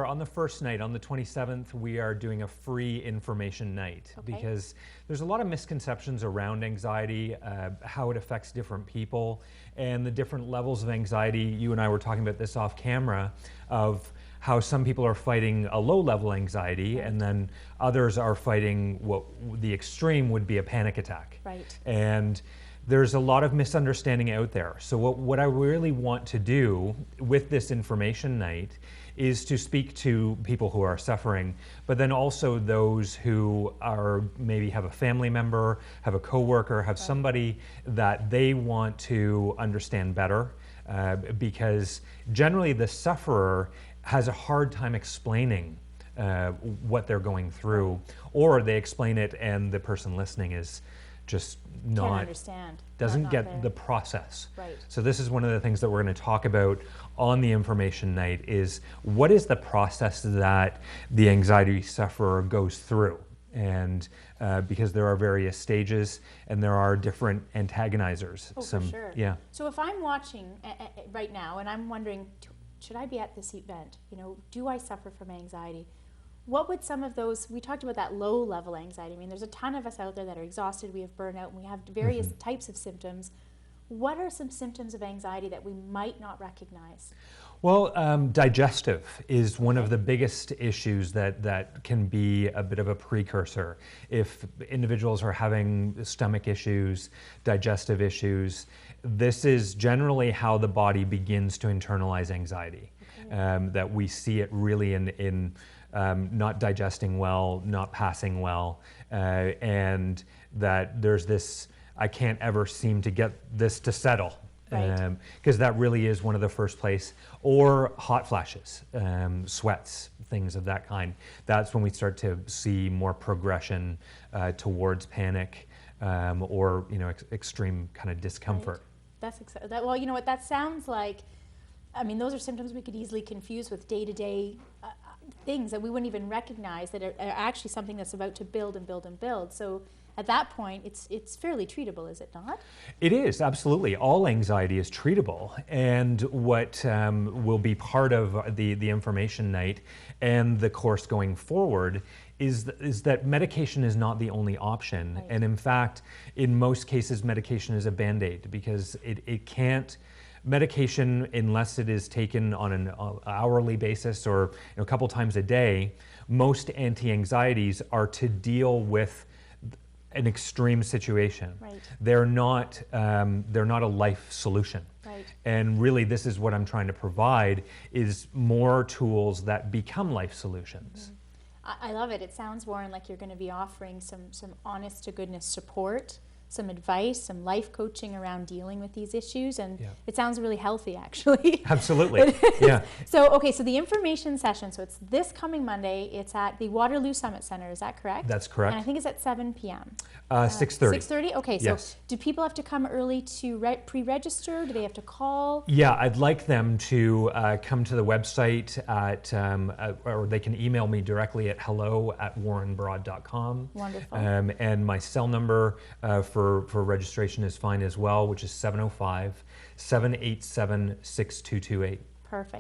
Sure. On the first night, on the 27th, we are doing a free information night because there's a lot of misconceptions around anxiety, how it affects different people, and the different levels of anxiety. You and I were talking about this off camera, of how some people are fighting a low-level anxiety, and then others are fighting what the extreme would be a panic attack. Right. And there's a lot of misunderstanding out there. So what I really want to do with this information night is to speak to people who are suffering, but then also those who are maybe have a family member, have a coworker, have somebody that they want to understand better, because generally the sufferer has a hard time explaining what they're going through, or they explain it and the person listening is just not doesn't get the process. Right. So this is one of the things that we're going to talk about on the information night, is what is the process that the anxiety sufferer goes through, and because there are various stages and there are different antagonizers. Oh, for sure. Yeah. So if I'm watching right now and I'm wondering, should I be at this event? You know, do I suffer from anxiety? What would some of those, we talked about that low level anxiety. I mean, there's a ton of us out there that are exhausted, we have burnout, and we have various types of symptoms. What are some symptoms of anxiety that we might not recognize? Well, digestive is one of the biggest issues that can be a bit of a precursor. If individuals are having stomach issues, digestive issues, this is generally how the body begins to internalize anxiety. That we see it really in not digesting well, not passing well, and that there's this, I can't ever seem to get this to settle. Because that really is one of the first place. Or hot flashes, sweats, things of that kind. That's when we start to see more progression towards panic, or extreme kind of discomfort. That's well, you know what, that sounds like, I mean, those are symptoms we could easily confuse with day-to-day things that we wouldn't even recognize, that are actually something that's about to build and build and build. So at that point, it's fairly treatable, is it not? It is, absolutely. All anxiety is treatable. And what will be part of the information night and the course going forward is that medication is not the only option. Right. And in fact, in most cases, medication is a Band-Aid, because it can't, medication, unless it is taken on an hourly basis or a couple times a day, most anti-anxieties are to deal with an extreme situation. Right. They're not a life solution. Right. And really, this is what I'm trying to provide, is more tools that become life solutions. I love it. It sounds, Warren, like you're going to be offering some honest to goodness support, some advice, some life coaching around dealing with these issues, and it sounds really healthy, actually. Absolutely. Yeah. So, okay, so the information session, so it's this coming Monday, it's at the Waterloo Summit Center, is that correct? That's correct. And I think it's at 7 p.m. 6:30. 6:30? Okay, so do people have to come early to pre-register? Do they have to call? Yeah, I'd like them to come to the website at, or they can email me directly at hello@warrenbroad.com. Wonderful. And my cell number for registration is fine as well, which is 705-787-6228. Perfect.